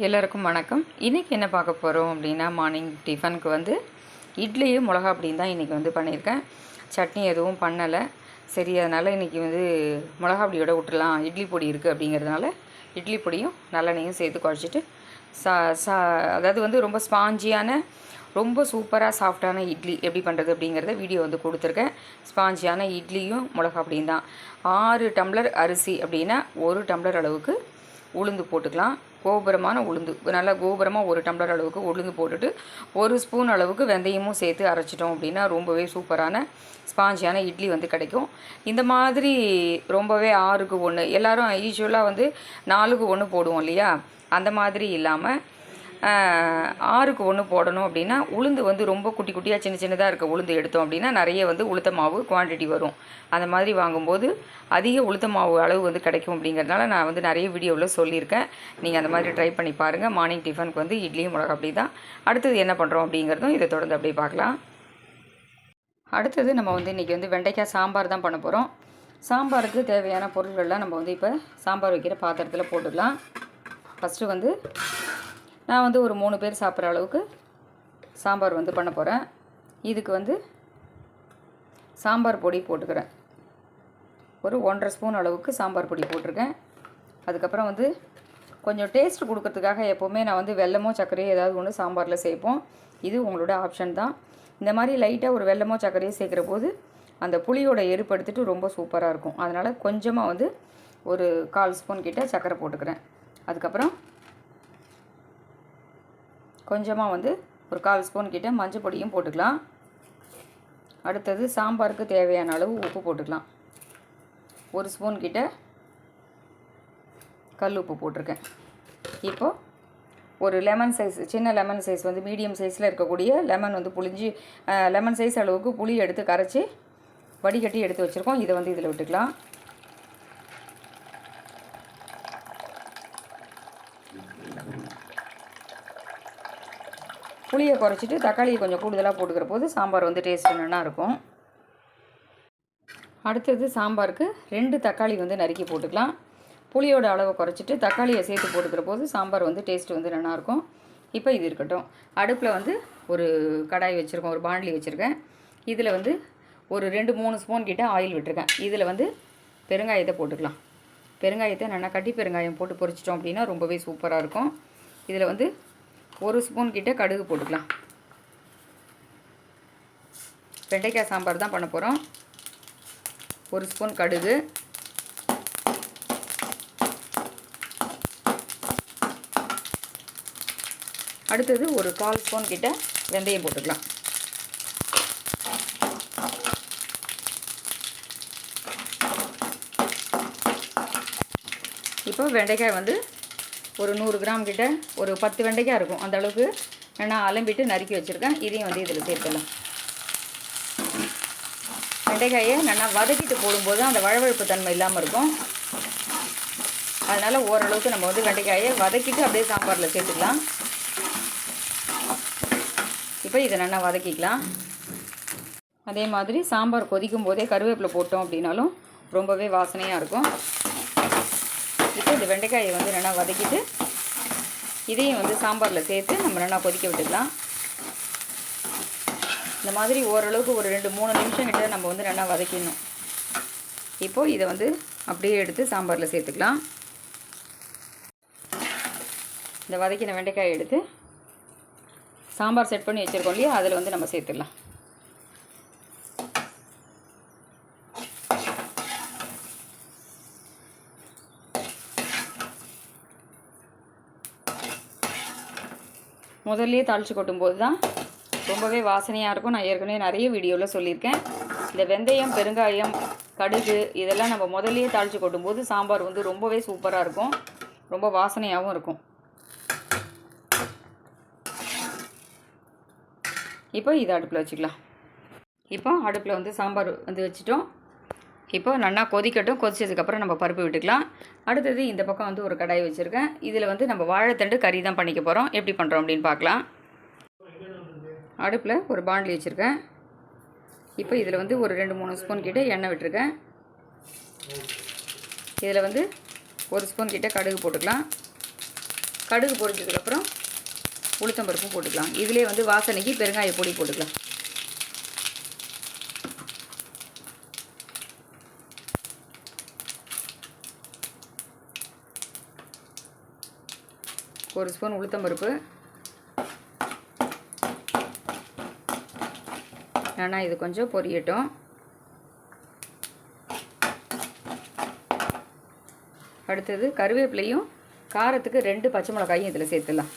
எல்லாருக்கும் வணக்கம். இன்றைக்கி என்ன பார்க்க போகிறோம் அப்படின்னா, மார்னிங் டிஃபனுக்கு வந்து இட்லியும் மிளகா அப்படின்னு தான் இன்றைக்கி வந்து பண்ணியிருக்கேன். சட்னி எதுவும் பண்ணலை. சரி, அதனால் இன்றைக்கி வந்து மிளகா பொடியோட விட்டுலாம், இட்லி பொடி இருக்குது அப்படிங்கிறதுனால இட்லி பொடியும் நல்லெண்ணையும் சேர்த்து குழச்சிட்டு அதாவது வந்து ரொம்ப ஸ்பாஞ்சியான, ரொம்ப சூப்பராக சாஃப்டான இட்லி எப்படி பண்ணுறது அப்படிங்கிறத வீடியோ வந்து கொடுத்துருக்கேன். ஸ்பாஞ்சியான இட்லியும் மிளகா அப்படின்னு தான். 6 டம்ளர் அரிசி அப்படின்னா 1 டம்ளர் அளவுக்கு உளுந்து போட்டுக்கலாம். கோபுரமான உளுந்து, நல்லா கோபுரமாக 1 டம்ளர் அளவுக்கு உளுந்து போட்டுட்டு 1 ஸ்பூன் அளவுக்கு வெந்தயமும் சேர்த்து அரைச்சிட்டோம் அப்படின்னா ரொம்பவே சூப்பரான ஸ்பாஞ்சியான இட்லி வந்து கிடைக்கும். இந்த மாதிரி ரொம்பவே 6க்கு 1, எல்லோரும் யூஸ்வலாக வந்து 4க்கு 1 போடுவோம் இல்லையா, அந்த மாதிரி இல்லாமல் 6க்கு 1 போடணும். அப்படின்னா உளுந்து வந்து ரொம்ப குட்டி குட்டியாக சின்ன சின்னதாக இருக்க உளுந்து எடுத்தோம் அப்படின்னா நிறைய வந்து உளுத்த மாவு குவான்டிட்டி வரும். அந்த மாதிரி வாங்கும்போது அதிக உளுத்த மாவு அளவு வந்து கிடைக்கும். அப்படிங்கிறதுனால நான் வந்து நிறைய வீடியோவில் சொல்லியிருக்கேன். நீங்கள் அந்த மாதிரி ட்ரை பண்ணி பாருங்கள். மார்னிங் டிஃபனுக்கு வந்து இட்லியும் மிளகா அப்படி தான். அடுத்தது என்ன பண்ணுறோம் அப்படிங்கிறதும் இதை தொடர்ந்து அப்படியே பார்க்கலாம். அடுத்தது நம்ம வந்து இன்றைக்கி வந்து வெண்டைக்காய் சாம்பார் தான் பண்ண போகிறோம். சாம்பாருக்கு தேவையான பொருட்கள்லாம் நம்ம வந்து இப்போ சாம்பார் வைக்கிற பாத்திரத்தில் போட்டுக்கலாம். ஃபஸ்ட்டு வந்து நான் வந்து ஒரு 3 பேர் சாப்பிட்ற அளவுக்கு சாம்பார் வந்து பண்ண போகிறேன். இதுக்கு வந்து சாம்பார் பொடி போட்டுக்கிறேன். ஒரு 1.5 ஸ்பூன் அளவுக்கு சாம்பார் பொடி போட்டிருக்கேன். அதுக்கப்புறம் வந்து கொஞ்சம் டேஸ்ட் கொடுக்கறதுக்காக எப்போவுமே நான் வந்து வெல்லமோ சர்க்கரையோ ஏதாவது ஒன்று சாம்பாரில் சேர்ப்போம். இது உங்களோட ஆப்ஷன் தான். இந்த மாதிரி லைட்டாக ஒரு வெல்லமோ சர்க்கரையோ சேர்க்குற போது அந்த புளியோட எரிப்படுத்திட்டு ரொம்ப சூப்பராக இருக்கும். அதனால் கொஞ்சமாக வந்து ஒரு 1/4 ஸ்பூன் கிட்ட சர்க்கரை போட்டுக்கிறேன். அதுக்கப்புறம் கொஞ்சமாக வந்து ஒரு 1/4 ஸ்பூன் கிட்ட மஞ்சள் பொடியும் போட்டுக்கலாம். அடுத்தது சாம்பாருக்கு தேவையான அளவு உப்பு போட்டுக்கலாம். 1 ஸ்பூன் கிட்ட கல் உப்பு போட்டிருக்கேன். இப்போது ஒரு லெமன் சைஸ், சின்ன லெமன் சைஸ் வந்து மீடியம் சைஸில் இருக்கக்கூடிய லெமன் வந்து புளிஞ்சு, லெமன் சைஸ் அளவுக்கு புளி எடுத்து கரைச்சி வடிகட்டி எடுத்து வச்சுருக்கோம். இதை வந்து இதில் விட்டுக்கலாம். புளியை குறைச்சிட்டு தக்காளியை கொஞ்சம் கூடுதலாக போட்டுக்கிற போது சாம்பார் வந்து டேஸ்ட் நல்லா இருக்கும். அடுத்தது சாம்பாருக்கு 2 தக்காளி வந்து நறுக்கி போட்டுக்கலாம். புளியோட அளவை குறைச்சிட்டு தக்காளியை சேர்த்து போட்டுக்கிற போது சாம்பார் வந்து டேஸ்ட் வந்து நல்லாயிருக்கும். இப்போ இது இருக்கட்டும். அடுப்பில் வந்து ஒரு கடாய் வச்சுருக்கோம், ஒரு பாண்ட்லி வச்சுருக்கேன். இதில் வந்து ஒரு 2-3 ஸ்பூன் கிட்ட ஆயில் விட்டுருக்கேன். இதில் வந்து பெருங்காயத்தை போட்டுக்கலாம். பெருங்காயத்தை நல்லா கட்டி பெருங்காயம் போட்டு பொரிச்சிட்டோம் அப்படின்னா ரொம்பவே சூப்பராக இருக்கும். இதில் வந்து 1 ஸ்பூன் கிட்ட கடுகு போட்டுக்கலாம். வெண்டைக்காய் சாம்பார் தான் பண்ண போகிறோம். 1 ஸ்பூன் கடுகு, அடுத்தது ஒரு 1/4 ஸ்பூன் கிட்ட வெந்தயம் போட்டுக்கலாம். இப்போ வெண்டைக்காய் வந்து ஒரு 100 கிராம் கிட்ட, ஒரு 10 வெண்டைக்காய் இருக்கும், அந்த அளவுக்கு நான் அலம்பிட்டு நறுக்கி வச்சுருக்கேன். இதையும் வந்து இதில் சேர்த்துக்கலாம். வெண்டைக்காயை நல்லா வதக்கிட்டு போடும்போது அந்த வழவழப்பு தன்மை இல்லாமல் இருக்கும். அதனால் ஓரளவுக்கு நம்ம வந்து வெண்டைக்காயை வதக்கிட்டு அப்படியே சாம்பாரில் சேர்த்துக்கலாம். இப்போ இதை நல்லா வதக்கிக்கலாம். அதே மாதிரி சாம்பார் கொதிக்கும் போதே கருவேப்பிலை போட்டோம் அப்படின்னாலும் ரொம்பவே வாசனையாக இருக்கும். இப்போ இந்த வெண்டைக்காயை வந்து நல்லா வதக்கிட்டு இதையும் வந்து சாம்பாரில் சேர்த்து நம்ம நல்லா கொதிக்க விட்டுக்கலாம். இந்த மாதிரி ஓரளவுக்கு ஒரு 2-3 நிமிஷம் கிட்ட நம்ம வந்து நல்லா வதக்கிடணும். இப்போது இதை வந்து அப்படியே எடுத்து சாம்பாரில் சேர்த்துக்கலாம். இந்த வதக்கின வெண்டைக்காயை எடுத்து சாம்பார் செட் பண்ணி வச்சுருக்கோம் இல்லையா, அதில் வந்து நம்ம சேர்த்துடலாம். முதல்லையே தாளித்து கொட்டும்போது தான் ரொம்பவே வாசனையாக இருக்கும். நான் ஏற்கனவே நிறைய வீடியோவில் சொல்லியிருக்கேன். இந்த வெந்தயம், பெருங்காயம், கடுகு இதெல்லாம் நம்ம முதல்லையே தாளித்து கொட்டும்போது சாம்பார் வந்து ரொம்பவே சூப்பராக இருக்கும், ரொம்ப வாசனையாகவும் இருக்கும். இப்போ இதை அடுப்பில் வச்சுக்கலாம். இப்போ அடுப்பில் வந்து சாம்பார் வந்து வச்சுட்டோம். இப்போ நல்லா கொதிக்கட்டும். கொதிச்சதுக்கப்புறம் நம்ம பருப்பு விட்டுக்கலாம். அடுத்தது இந்த பக்கம் வந்து ஒரு கடாய் வச்சுருக்கேன். இதில் வந்து நம்ம வாழைத்தண்டு கறி தான் பண்ணிக்க போகிறோம். எப்படி பண்ணுறோம் அப்படின்னு பார்க்கலாம். அடுப்பில் ஒரு பாண்ட்லி வச்சுருக்கேன். இப்போ இதில் வந்து ஒரு 2-3 ஸ்பூன் கிட்ட எண்ணெய் விட்டுருக்கேன். இதில் வந்து 1 ஸ்பூன் கிட்ட கடுகு போட்டுக்கலாம். கடுகு பொரிஞ்சதுக்கப்புறம் உளுத்தம்பருப்பும் போட்டுக்கலாம். இதிலே வந்து வாசனைக்கு பெருங்காய பொடி போட்டுக்கலாம். ஒரு ஸ்பூன் உளுத்தம்பருப்பு, ஏன்னா இது கொஞ்சம் பொரியட்டும். அடுத்தது கருவேப்பிலையும் காரத்துக்கு 2 பச்சை மிளகாயும் இதில் சேர்த்துடலாம்.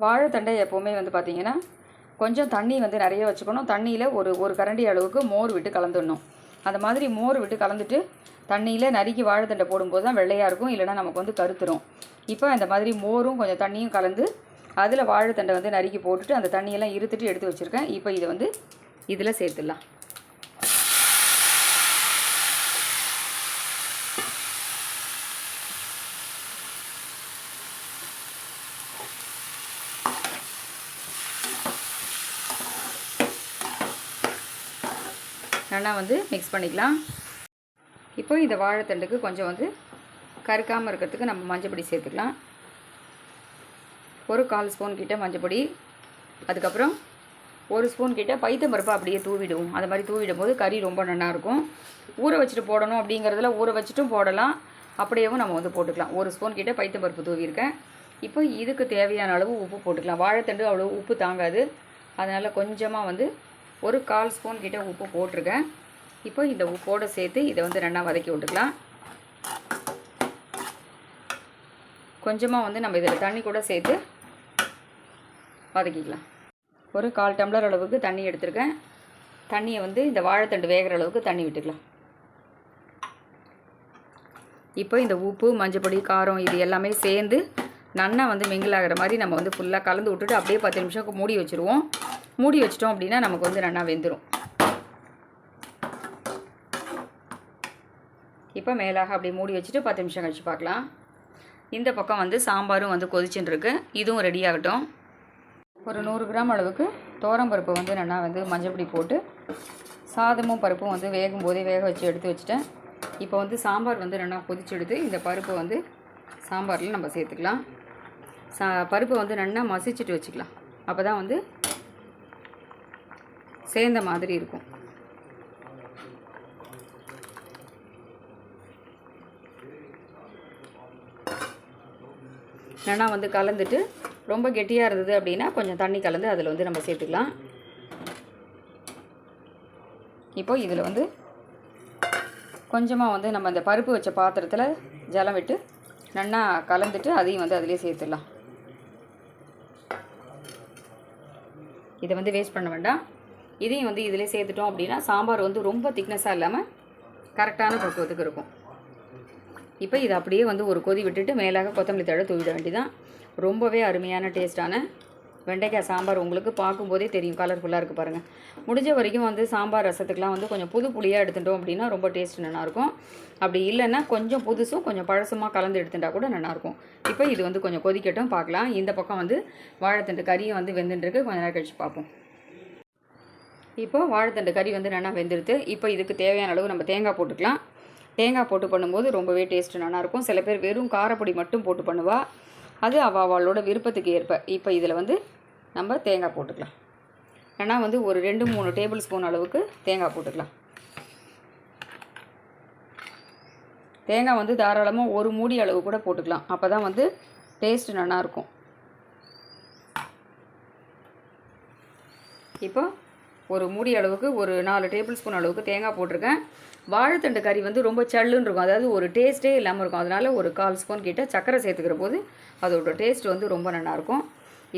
வாழைத்தண்டை எப்போவுமே வந்து பார்த்திங்கன்னா கொஞ்சம் தண்ணி வந்து நிறைய வச்சுக்கணும். தண்ணியில் ஒரு கரண்டி அளவுக்கு மோர் விட்டு கலந்துடணும். அந்த மாதிரி மோர் விட்டு கலந்துட்டு தண்ணியில் நறுக்கி வாழைத்தண்டை போடும்போது தான் வெள்ளையாக இருக்கும், இல்லைனா நமக்கு வந்து கருத்துரும். இப்போ இந்த மாதிரி மோரும் கொஞ்சம் தண்ணியும் கலந்து அதில் வாழைத்தண்டை வந்து நறுக்கி போட்டுட்டு அந்த தண்ணியெல்லாம் இருத்துட்டு எடுத்து வச்சுருக்கேன். இப்போ இதை வந்து இதில் சேர்த்துடலாம். நல்லா வந்து மிக்ஸ் பண்ணிக்கலாம். இப்போ இந்த வாழைத்தண்டுக்கு கொஞ்சம் வந்து கருக்காமல் இருக்கிறதுக்கு நம்ம மஞ்சப்பொடி சேர்த்துக்கலாம். ஒரு 1/4 ஸ்பூன் கிட்ட மஞ்சப்பொடி. அதுக்கப்புறம் 1 ஸ்பூன் கிட்ட பைத்தம்பருப்பு அப்படியே தூவிடுவோம். அது மாதிரி தூவிடும்போது கறி ரொம்ப நல்லாயிருக்கும். ஊற வச்சுட்டு போடணும் அப்படிங்கிறதுல ஊற வச்சுட்டும் போடலாம், அப்படியேவும் நம்ம வந்து போட்டுக்கலாம். 1 ஸ்பூன் கிட்ட பைத்தம்பருப்பு தூவியிருக்கேன். இப்போ இதுக்கு தேவையான அளவு உப்பு போட்டுக்கலாம். வாழைத்தண்டு அவ்வளோ உப்பு தாங்காது, அதனால் கொஞ்சமாக வந்து ஒரு 1/4 ஸ்பூன் கிட்ட உப்பு போட்டிருக்கேன். இப்போ இந்த உப்போடு சேர்த்து இதை வந்து நல்லா வதக்கி விட்டுக்கலாம். கொஞ்சமாக வந்து நம்ம இதில் தண்ணி கூட சேர்த்து வதக்கிக்கலாம். ஒரு 1/4 டம்ளர் அளவுக்கு தண்ணி எடுத்துருக்கேன். தண்ணியை வந்து இந்த வாழைத்தண்டு வேகிற அளவுக்கு தண்ணி விட்டுக்கலாம். இப்போ இந்த உப்பு, மஞ்சப்பொடி, காரம் இது எல்லாமே சேர்ந்து நல்லா வந்து மிங்கிள் ஆகிற மாதிரி நம்ம வந்து ஃபுல்லாக கலந்து விட்டுட்டு அப்படியே 10 நிமிஷம் மூடி வச்சுருவோம். மூடி வச்சிட்டோம் அப்படின்னா நமக்கு வந்து நல்லா வெந்துடும். இப்போ மேலாக அப்படியே மூடி வச்சுட்டு 10 நிமிஷம் கழிச்சு பார்க்கலாம். இந்த பக்கம் வந்து சாம்பாரும் வந்து கொதிச்சுட்டு இருக்கு. இதுவும் ரெடி ஆகட்டும். ஒரு 100 கிராம் அளவுக்கு பருப்பு வந்து நல்லா வந்து மஞ்சப்பொடி போட்டு சாதமும் பருப்பும் வந்து வேகும் போதே வேக வச்சு எடுத்து வச்சுட்டேன். இப்போ வந்து சாம்பார் வந்து நல்லா கொதிச்சு எடுத்து இந்த பருப்பை வந்து சாம்பாரில் நம்ம சேர்த்துக்கலாம். பருப்பை வந்து நல்லா மசிச்சுட்டு வச்சுக்கலாம். அப்போ தான் வந்து சேர்ந்த மாதிரி இருக்கும். நல்லா வந்து கலந்துட்டு ரொம்ப கெட்டியாக இருந்தது அப்படின்னா கொஞ்சம் தண்ணி கலந்து அதில் வந்து நம்ம சேர்த்துக்கலாம். இப்போ இதில் வந்து கொஞ்சமாக வந்து நம்ம அந்த பருப்பு வச்ச பாத்திரத்தில் ஜலம் விட்டு நல்லா கலந்துட்டு அதையும் வந்து அதிலே சேர்த்துடலாம். இதை வந்து வேஸ்ட் பண்ண வேண்டாம். இதையும் வந்து இதிலே சேர்த்துட்டோம் அப்படின்னா சாம்பார் வந்து ரொம்ப திக்னஸாக இல்லாமல் கரெக்டான பக்குவத்துக்கு இருக்கும். இப்போ இதை அப்படியே வந்து ஒரு கொதி விட்டுட்டு மேலாக கொத்தமல்லி தழை தூவிட வேண்டியதான். ரொம்பவே அருமையான டேஸ்ட்டான வெண்டைக்காய் சாம்பார் உங்களுக்கு பார்க்கும்போதே தெரியும், கலர்ஃபுல்லாக இருக்குது பாருங்கள். முடிஞ்ச வரைக்கும் வந்து சாம்பார் ரசத்துக்கெலாம் வந்து கொஞ்சம் புது புளியாக எடுத்துட்டோம் அப்படின்னா ரொம்ப டேஸ்ட் நல்லாயிருக்கும். அப்படி இல்லைன்னா கொஞ்சம் புதுசும் கொஞ்சம் பழசுமாக கலந்து எடுத்துட்டா கூட நல்லாயிருக்கும். இப்போ இது வந்து கொஞ்சம் கொதிக்கட்டும், பார்க்கலாம். இந்த பக்கம் வந்து வாழைத்தண்டு கறியை வந்து வெந்துட்டுருக்கு. கொஞ்சம் நேரம் கழிச்சு பார்ப்போம். இப்போ வாழைத்தண்டு கறி வந்து நல்லா வெந்துடுது. இப்போ இதுக்கு தேவையான அளவு நம்ம தேங்காய் போட்டுக்கலாம். தேங்காய் போட்டு பண்ணும்போது ரொம்பவே டேஸ்ட்டு நல்லாயிருக்கும். சில பேர் வெறும் காரப்பொடி மட்டும் போட்டு பண்ணுவா, அது அவளோட விருப்பத்துக்கு ஏற்ப. இப்போ இதில் வந்து நம்ம தேங்காய் போட்டுக்கலாம். ஏன்னா வந்து ஒரு 2-3 டேபிள் ஸ்பூன் அளவுக்கு தேங்காய் போட்டுக்கலாம். தேங்காய் வந்து தாராளமாக ஒரு மூடி அளவு கூட போட்டுக்கலாம். அப்போ தான் வந்து டேஸ்ட்டு நல்லாயிருக்கும். இப்போ ஒரு மூடி அளவுக்கு ஒரு 4 டேபிள் ஸ்பூன் அளவுக்கு தேங்காய் போட்டிருக்கேன். வாழைத்தண்டு கறி வந்து ரொம்ப சல்லுன்னு இருக்கும், அதாவது ஒரு டேஸ்ட்டே இல்லாமல் இருக்கும். அதனால் ஒரு 1/4 ஸ்பூன் கிட்ட சர்க்கரை சேர்த்துக்கிற போது அதோட டேஸ்ட் வந்து ரொம்ப நல்லாயிருக்கும்.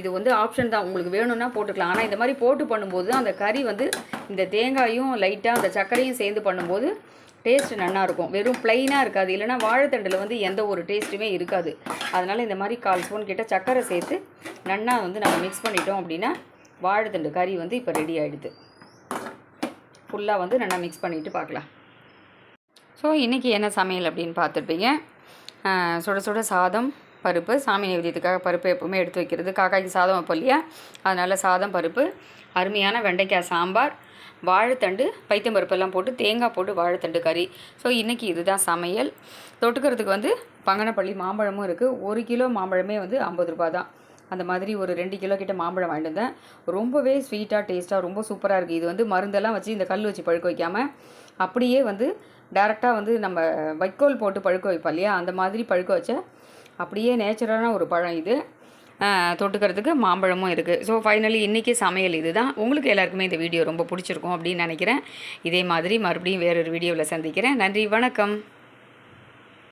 இது வந்து ஆப்ஷன் தான், உங்களுக்கு வேணும்னா போட்டுக்கலாம். ஆனால் இந்த மாதிரி போட்டு பண்ணும்போது அந்த கறி வந்து இந்த தேங்காயும் லைட்டாக அந்த சர்க்கரையும் சேர்ந்து பண்ணும்போது டேஸ்ட்டு நல்லாயிருக்கும். வெறும் ப்ளைனாக இருக்காது. இல்லைனா வாழைத்தண்டில் வந்து எந்த ஒரு டேஸ்ட்டுமே இருக்காது. அதனால் இந்த மாதிரி 1/4 ஸ்பூன் கிட்ட சர்க்கரை சேர்த்து நல்லா வந்து நம்ம மிக்ஸ் பண்ணிட்டோம் அப்படின்னா வாழைத்தண்டு கறி வந்து இப்போ ரெடி ஆகிடுது. ஃபுல்லாக வந்து நல்லா மிக்ஸ் பண்ணிவிட்டு பார்க்கலாம். ஸோ இன்றைக்கி என்ன சமையல் அப்படின்னு பார்த்துருப்பீங்க. சுட சுட சாதம், பருப்பு. சாமி நைவேத்தியத்துக்காக பருப்பு எப்போவுமே எடுத்து வைக்கிறது, காக்காய்க்கு சாதம் வைப்போம் இல்லையா, அதனால் சாதம், பருப்பு, அருமையான வெண்டைக்காய் சாம்பார், வாழைத்தண்டு பைத்தம்பருப்பெல்லாம் போட்டு தேங்காய் போட்டு வாழைத்தண்டு கறி. ஸோ இன்றைக்கி இதுதான் சமையல். தொட்டுக்கிறதுக்கு வந்து பங்கனப்பள்ளி மாம்பழமும் இருக்குது. 1 கிலோ மாம்பழமே வந்து 50 ரூபா தான். அந்த மாதிரி ஒரு 2 கிலோ கிட்ட மாம்பழம் வாங்கிட்டு வந்தேன். ரொம்பவே ஸ்வீட்டாக டேஸ்ட்டாக ரொம்ப சூப்பராக இருக்குது. இது வந்து மருந்தெல்லாம் வச்சு இந்த கல் வச்சு பழுக்க வைக்காமல் அப்படியே வந்து டேரெக்டாக வந்து நம்ம வைக்கோல் போட்டு பழுக்க வைப்போம் இல்லையா, அந்த மாதிரி பழுக்க வச்ச அப்படியே நேச்சுரலான ஒரு பழம் இது. தொட்டுக்கிறதுக்கு மாம்பழமும் இருக்குது. ஸோ ஃபைனலி இன்றைக்கி சமையல் இது தான். உங்களுக்கு எல்லாருக்குமே இந்த வீடியோ ரொம்ப பிடிச்சிருக்கும் அப்படின்னு நினைக்கிறேன். இதே மாதிரி மறுபடியும் வேறொரு வீடியோவில் சந்திக்கிறேன். நன்றி, வணக்கம்.